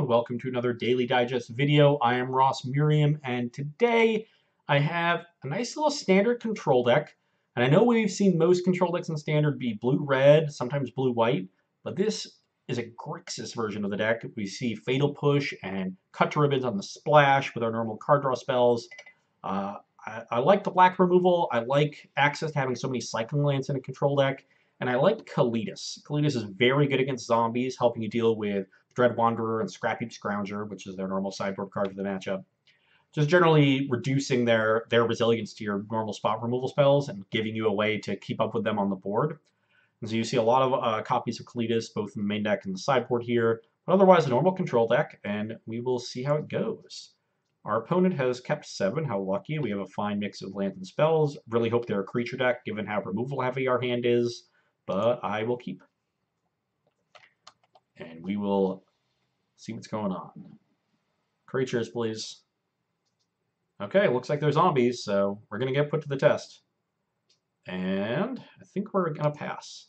everyone, welcome to another Daily Digest video. I am Merriam, and today I have a nice little standard control deck. And I know we've seen most control decks in standard be blue-red, sometimes blue-white, but this is a Grixis version of the deck. We see Fatal Push and Cut to Ribbons on the splash with our normal card draw spells. I like the black removal. I like access to having so many cycling lands in a control deck. And I like Kalitas. Kalitas is very good against zombies, helping you deal with Dread Wanderer and Scrapheap Scrounger, which is their normal sideboard card for the matchup. Just generally reducing their resilience to your normal spot removal spells and giving you a way to keep up with them on the board. And so you see a lot of copies of Kalitas, both in the main deck and the sideboard here, but otherwise a normal control deck, and we will see how it goes. Our opponent has kept 7. How lucky. We have a fine mix of lands and spells. Really hope they're a creature deck, given how removal heavy our hand is. But I will keep. And we will see what's going on. Creatures, please. Okay, looks like they're zombies, so we're going to get put to the test. And I think we're going to pass.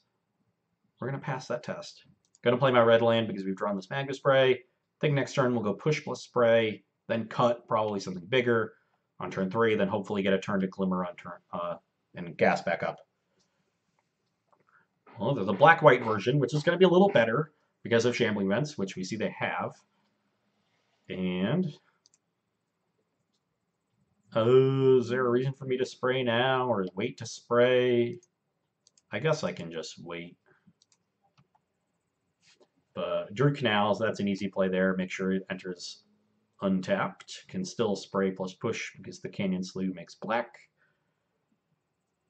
We're going to pass that test. Going to play my red land because we've drawn this Magma Spray. I think next turn we'll go push plus spray, then cut, probably something bigger on turn 3, then hopefully get a turn to Glimmer on turn, and gas back up. Well, there's a black-white version, which is going to be a little better because of Shambling Vents, which we see they have. And is there a reason for me to spray now or wait to spray? I guess I can just wait. But Druid Canals, that's an easy play there. Make sure it enters untapped. Can still spray plus push because the Canyon Slough makes black.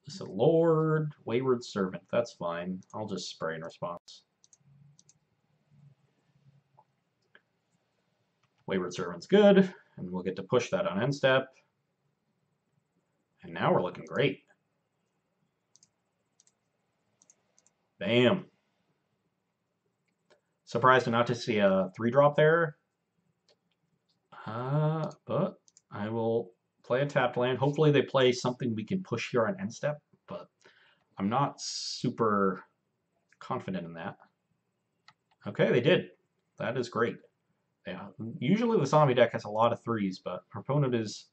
This is Lord, Wayward Servant. That's fine. I'll just spray in response. Wayward Servant's good, and we'll get to push that on end step. And now we're looking great. Bam. Surprised not to see a 3-drop there. But I will play a tapped land. Hopefully they play something we can push here on end step, but I'm not super confident in that. Okay, they did. That is great. Yeah, usually the zombie deck has a lot of 3s, but our opponent is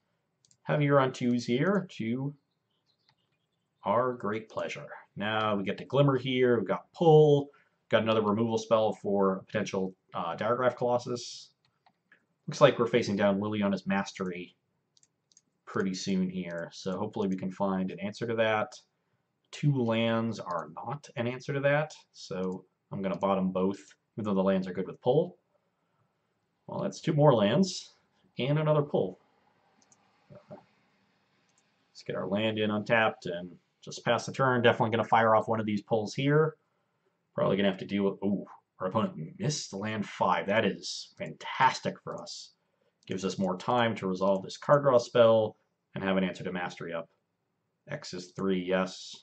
heavier on 2s here to our great pleasure. Now we get to Glimmer here. We've got Pull. Got another removal spell for a potential Diregraph Colossus. Looks like we're facing down Liliana's Mastery pretty soon here, so hopefully we can find an answer to that. 2 lands are not an answer to that, so I'm going to bottom both, even though the lands are good with pull. Well, that's 2 more lands and another pull. Let's get our land in untapped and just pass the turn. Definitely going to fire off one of these pulls here. Probably going to have to deal with... Ooh, our opponent missed land 5. That is fantastic for us. Gives us more time to resolve this card draw spell and have an answer to Mastery up. X is 3, yes.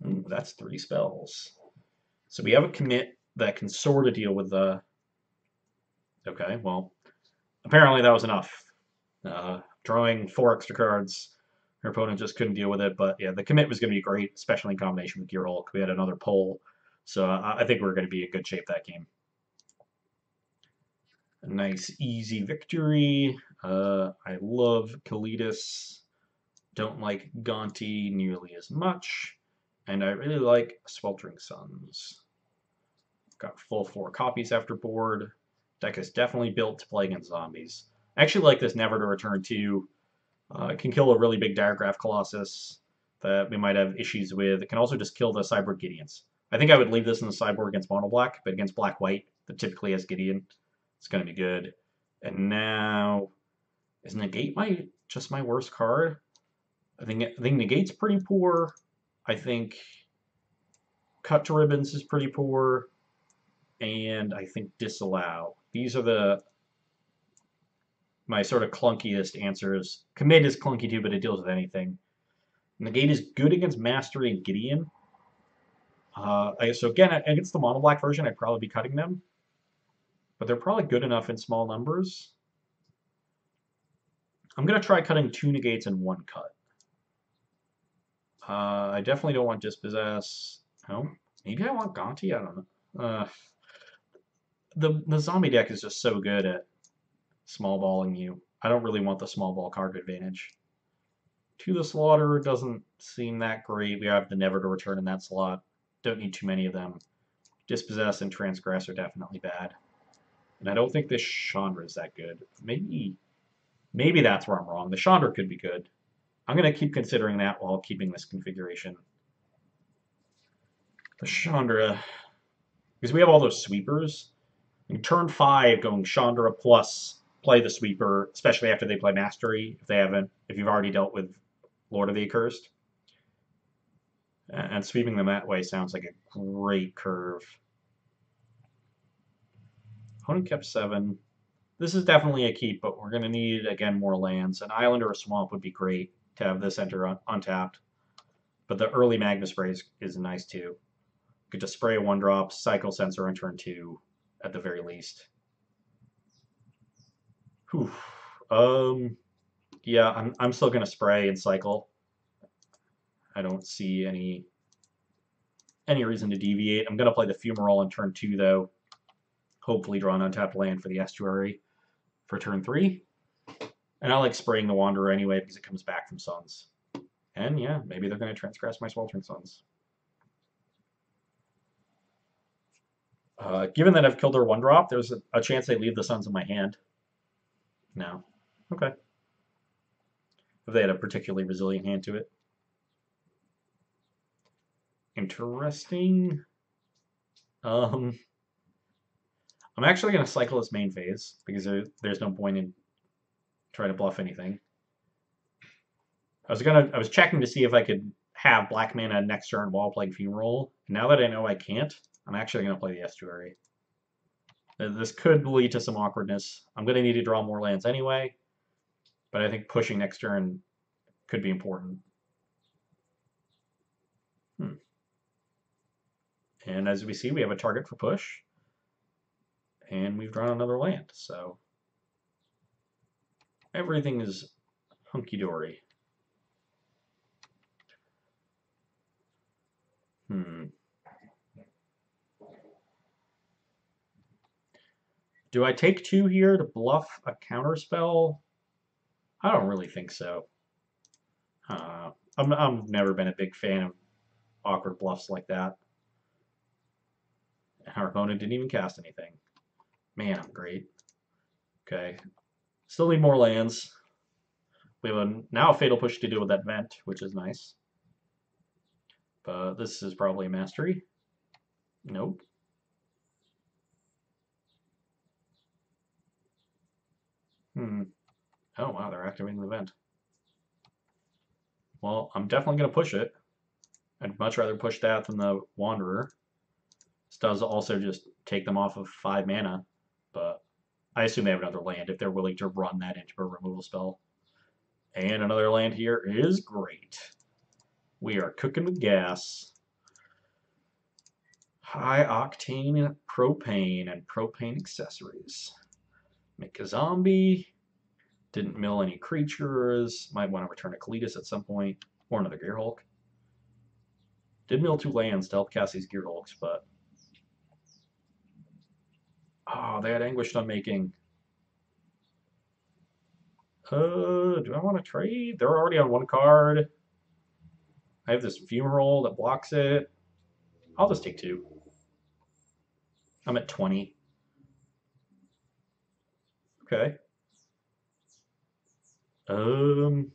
Ooh, that's 3 spells. So we have a commit that can sort of deal with the... Okay, well, apparently that was enough. Drawing 4 extra cards. Our opponent just couldn't deal with it, but yeah, the commit was going to be great, especially in combination with Gear Hulk. We had another pull, so I think we're going to be in good shape that game. A nice, easy victory. I love Kalitas. Don't like Gonti nearly as much. And I really like Sweltering Suns. Got full 4 copies after board. Deck is definitely built to play against zombies. I actually like this Never to Return too. It can kill a really big Diregraph Colossus that we might have issues with. It can also just kill the sideboard Gideons. I think I would leave this in the sideboard against mono black, but against black-white, that typically has Gideon, it's going to be good. And now, is Negate just my worst card? I think Negate's pretty poor. I think Cut to Ribbons is pretty poor. And I think Disallow. These are my sort of clunkiest answers. Commit is clunky too, but it deals with anything. Negate is good against Mastery and Gideon. So again, against the mono black version, I'd probably be cutting them. But they're probably good enough in small numbers. I'm going to try cutting 2 negates and 1 cut. I definitely don't want Dispossess. Oh, maybe I want Gonti? I don't know. the zombie deck is just so good at small balling you. I don't really want the small ball card advantage. To the Slaughter doesn't seem that great. We have the Never to Return in that slot. Don't need too many of them. Dispossess and Transgress are definitely bad. And I don't think this Chandra is that good. Maybe that's where I'm wrong. The Chandra could be good. I'm going to keep considering that while keeping this configuration. The Chandra, because we have all those sweepers. In turn 5, going Chandra plus play the sweeper, especially after they play Mastery, if you've already dealt with Lord of the Accursed. And sweeping them that way sounds like a great curve. Opponent kept 7. This is definitely a keep, but we're going to need, again, more lands. An island or a swamp would be great to have this enter untapped. But the early Magma Spray is nice, too. Get to spray a 1-drop, cycle Sensor on turn 2, at the very least. Whew. Yeah, I'm still going to spray and cycle. I don't see any reason to deviate. I'm going to play the Fumarole on turn 2, though. Hopefully draw an untapped land for the Estuary for turn 3. And I like spraying the Wanderer anyway because it comes back from Suns. And yeah, maybe they're going to transgress my Sweltering Suns. Given that I've killed their 1-drop, there's a chance they leave the Suns in my hand. No. Okay. If they had a particularly resilient hand to it. Interesting. I'm actually going to cycle this main phase because there's no point in trying to bluff anything. I was checking to see if I could have black mana next turn while playing Fumarole. Now that I know I can't, I'm actually going to play the Estuary. This could lead to some awkwardness. I'm going to need to draw more lands anyway, but I think pushing next turn could be important. And as we see, we have a target for push, and we've drawn another land, so everything is hunky-dory. Do I take 2 here to bluff a counterspell? I don't really think so. I've never been a big fan of awkward bluffs like that. Our opponent didn't even cast anything. Man, I'm great. Okay. Still need more lands. We have now a Fatal Push to deal with that Vent, which is nice. But this is probably a Mastery. Nope. Oh, wow, they're activating the Vent. Well, I'm definitely going to push it. I'd much rather push that than the Wanderer. This does also just take them off of 5 mana, but I assume they have another land if they're willing to run that into a removal spell. And another land here is great. We are cooking with gas. High octane propane and propane accessories. Make a zombie. Didn't mill any creatures. Might want to return a Kalitas at some point. Or another Gearhulk. Did mill 2 lands to help cast these Gearhulks, but... Oh, they had Anguished Unmaking. Do I want to trade? They're already on 1 card. I have this Fumarole that blocks it. I'll just take 2. I'm at 20. Okay. I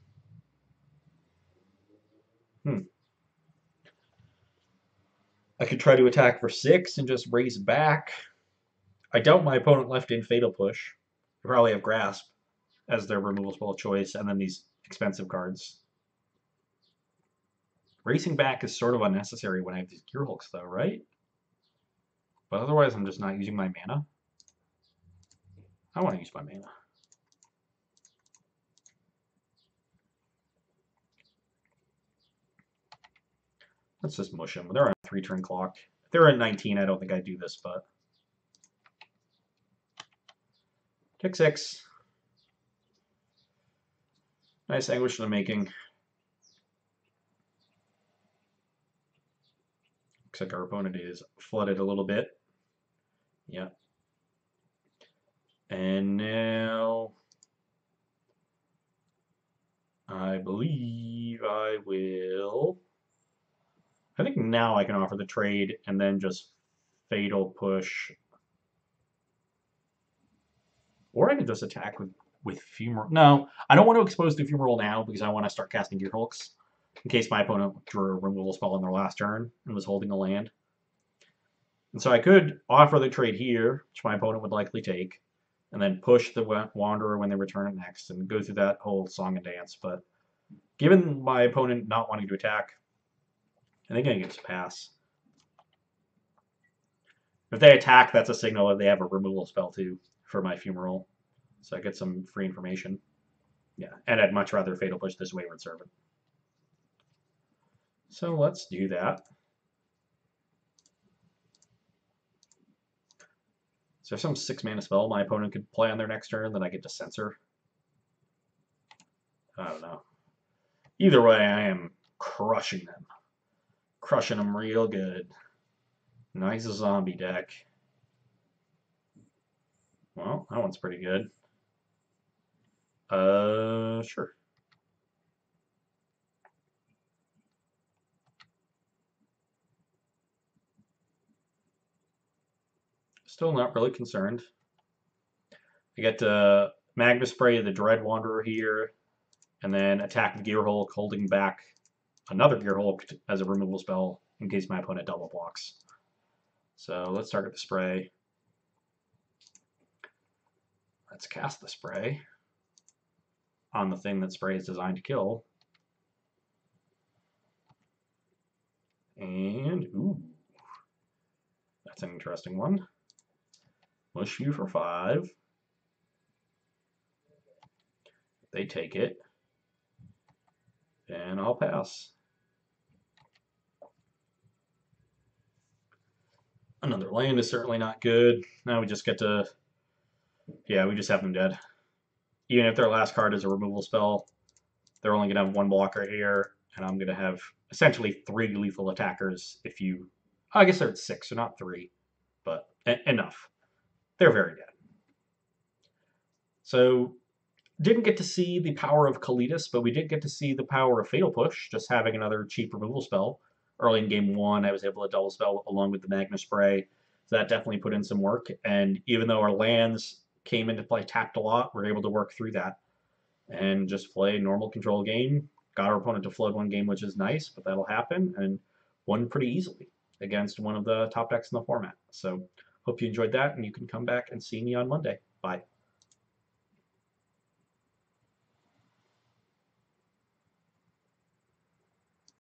could try to attack for 6 and just race back. I doubt my opponent left in Fatal Push. They probably have Grasp as their removal spell of choice, and then these expensive cards. Racing back is sort of unnecessary when I have these Gearhulks, though, right? But otherwise, I'm just not using my mana. I want to use my mana. Let's just mush them. They're on a 3-turn clock. If they're at 19, I don't think I'd do this, but... Take 6. Nice Anguish Unmaking. Looks like our opponent is flooded a little bit. Yeah. And now I believe I will. I think now I can offer the trade and then just fatal push. Or I can just attack with Fumarole. No, I don't want to expose the Fumarole now because I want to start casting Gear Hulks in case my opponent drew a removal spell on their last turn and was holding a land. And so I could offer the trade here, which my opponent would likely take, and then push the Wanderer when they return it next and go through that whole song and dance. But given my opponent not wanting to attack, I think I get a pass. If they attack, that's a signal that they have a removal spell too for my Fumarole. So I get some free information. Yeah, and I'd much rather Fatal Push this Wayward Servant. So let's do that. Is there some 6-mana spell my opponent could play on their next turn that I get to censor? I don't know. Either way, I am crushing them. Crushing them real good. Nice zombie deck. Well, that one's pretty good. Sure. Still not really concerned. I get to Magma Spray the Dread Wanderer here, and then attack the Gear Hulk, holding back another Gear Hulk as a removal spell in case my opponent double blocks. So let's target the spray. Let's cast the spray on the thing that spray is designed to kill. And, ooh, that's an interesting one. Mush you for 5. They take it. And I'll pass. Another land is certainly not good. Now we just get to... Yeah, we just have them dead. Even if their last card is a removal spell, they're only going to have 1 blocker here, and I'm going to have essentially 3 lethal attackers if you... I guess they're at 6, so not 3, but enough. They're very dead. So, didn't get to see the power of Kalitas, but we did get to see the power of Fatal Push, just having another cheap removal spell. Early in game 1, I was able to double spell along with the Magna Spray, so that definitely put in some work, and even though our lands came into play tapped a lot, we're able to work through that and just play a normal control game. Got our opponent to flood 1 game, which is nice, but that'll happen, and won pretty easily against one of the top decks in the format. So hope you enjoyed that, and you can come back and see me on Monday. Bye.